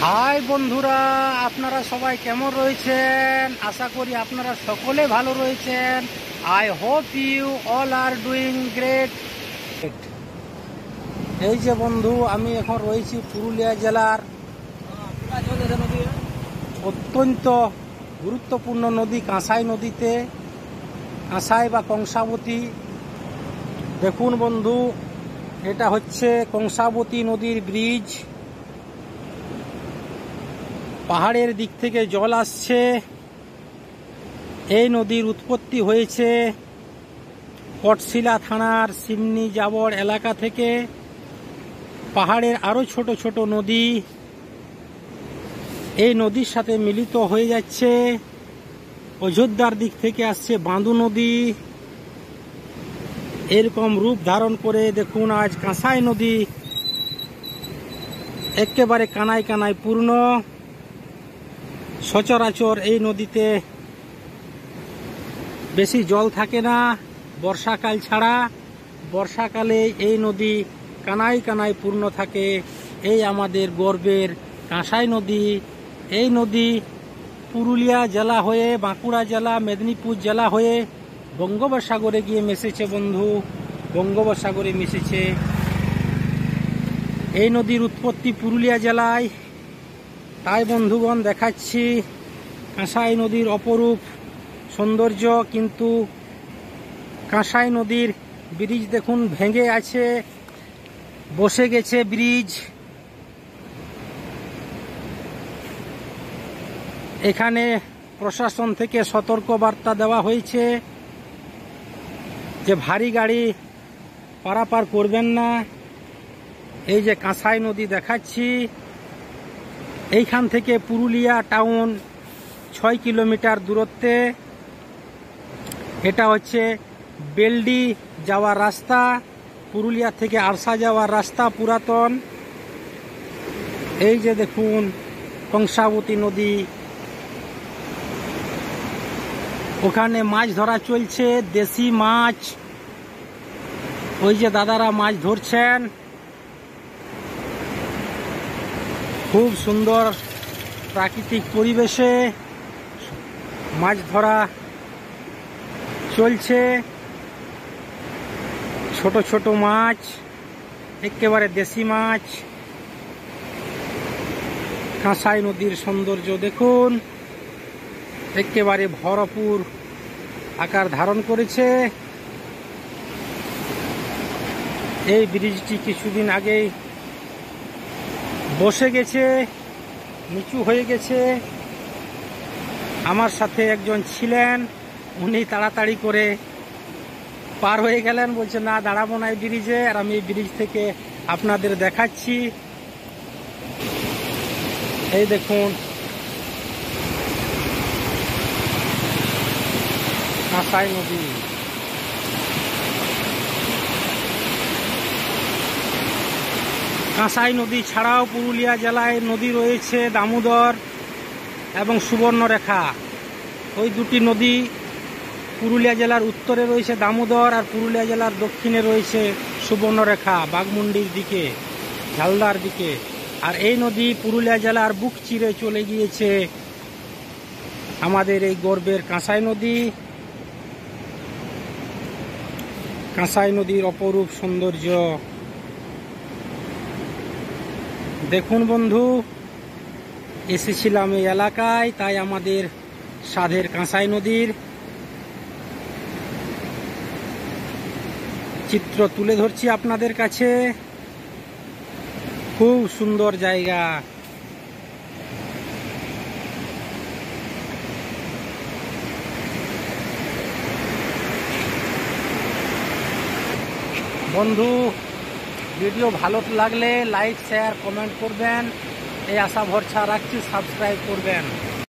High বন্ধুরা, আপনারা সবাই কেমন রয়েছেন? আশা করি আপনারা সকলে ভালো রয়েছেন। I hope you all are doing great. এই যে বন্ধু, আমি এখন রয়েছি পুরুলিয়া জেলার অত্যন্ত গুরুত্বপূর্ণ নদী কাঁসাই নদীতে, কাঁসাই বা কংসাবতী। দেখুন বন্ধু, এটা হচ্ছে কংসাবতী নদীর ব্রিজ। পাহাড়ের দিক থেকে জল আসছে। এই নদীর উৎপত্তি হয়েছে কটশিলা থানার সিমনি জাবর এলাকা থেকে। পাহাড়ের আরো ছোট ছোট নদী এই নদীর সাথে মিলিত হয়ে যাচ্ছে। অযোধ্যার দিক থেকে আসছে বাঁদু নদী। এরকম রূপ ধারণ করে দেখুন আজ কাঁসাই নদী একেবারে কানায় কানায় পূর্ণ। সচরাচর এই নদীতে বেশি জল থাকে না বর্ষাকাল ছাড়া। বর্ষাকালে এই নদী কানায় কানায় পূর্ণ থাকে। এই আমাদের গর্বের কাঁসাই নদী। এই নদী পুরুলিয়া জেলা হয়ে, বাঁকুড়া জেলা, মেদিনীপুর জেলা হয়ে বঙ্গোপসাগরে গিয়ে মিশেছে বন্ধু, বঙ্গোপসাগরে মিশেছে। এই নদীর উৎপত্তি পুরুলিয়া জেলায়। তাই বন্ধুগণ দেখাচ্ছি কাঁসাই নদীর অপরূপ সৌন্দর্য। কিন্তু কাঁসাই নদীর ব্রিজ দেখুন ভেঙে আছে, বসে গেছে ব্রিজ। এখানে প্রশাসন থেকে সতর্ক বার্তা দেওয়া হয়েছে যে ভারী গাড়ি পারাপার করবেন না। এই যে কাঁসাই নদী দেখাচ্ছি, এইখান থেকে পুরুলিয়া টাউন 6 কিলোমিটার দূরত্বে। এটা হচ্ছে বেলডি যাওয়ার রাস্তা, পুরুলিয়া থেকে আরসা যাওয়ার রাস্তা পুরাতন। এই যে দেখুন কংসাবতী নদী, ওখানে মাছ ধরা চলছে, দেশি মাছ। ওই যে দাদারা মাছ ধরছেন। খুব সুন্দর প্রাকৃতিক পরিবেশে মাছ ধরা চলছে। ছোট ছোট মাছ, একেবারে দেশি মাছ। কাঁসাই নদীর সৌন্দর্য দেখুন, একেবারে ভরপুর আকার ধারণ করেছে। এই ব্রিজটি কিছুদিন আগেই বসে গেছে, নিচু হয়ে গেছে। আমার সাথে একজন ছিলেন, উনি তাড়াতাড়ি করে পার হয়ে গেলেন, বলছে না দাঁড়াবো না এই ব্রিজে। আর আমি এই ব্রিজ থেকে আপনাদের দেখাচ্ছি। এই দেখুন কাঁসাই নদী। কাঁসাই নদী ছাড়াও পুরুলিয়া জেলায় নদী রয়েছে দামোদর এবং সুবর্ণরেখা। ওই দুটি নদী পুরুলিয়া জেলার উত্তরে রয়েছে দামোদর, আর পুরুলিয়া জেলার দক্ষিণে রয়েছে সুবর্ণরেখা, বাঘমুন্ডির দিকে, ঝালদার দিকে। আর এই নদী পুরুলিয়া জেলার বুক চিরে চলে গিয়েছে আমাদের এই গর্বের কাঁসাই নদী। কাঁসাই নদীর অপরূপ সৌন্দর্য দেখুন বন্ধু। এসেছিলাম এই এলাকায়, তাই আমাদের সাধের কাঁসাই নদীর চিত্র তুলে ধরছি আপনাদের কাছে। খুব সুন্দর জায়গা। বন্ধু, ভিডিও ভালো লাগলে লাইক, শেয়ার, কমেন্ট করবেন। এই আশা ভরসা রাখছি, সাবস্ক্রাইব করবেন।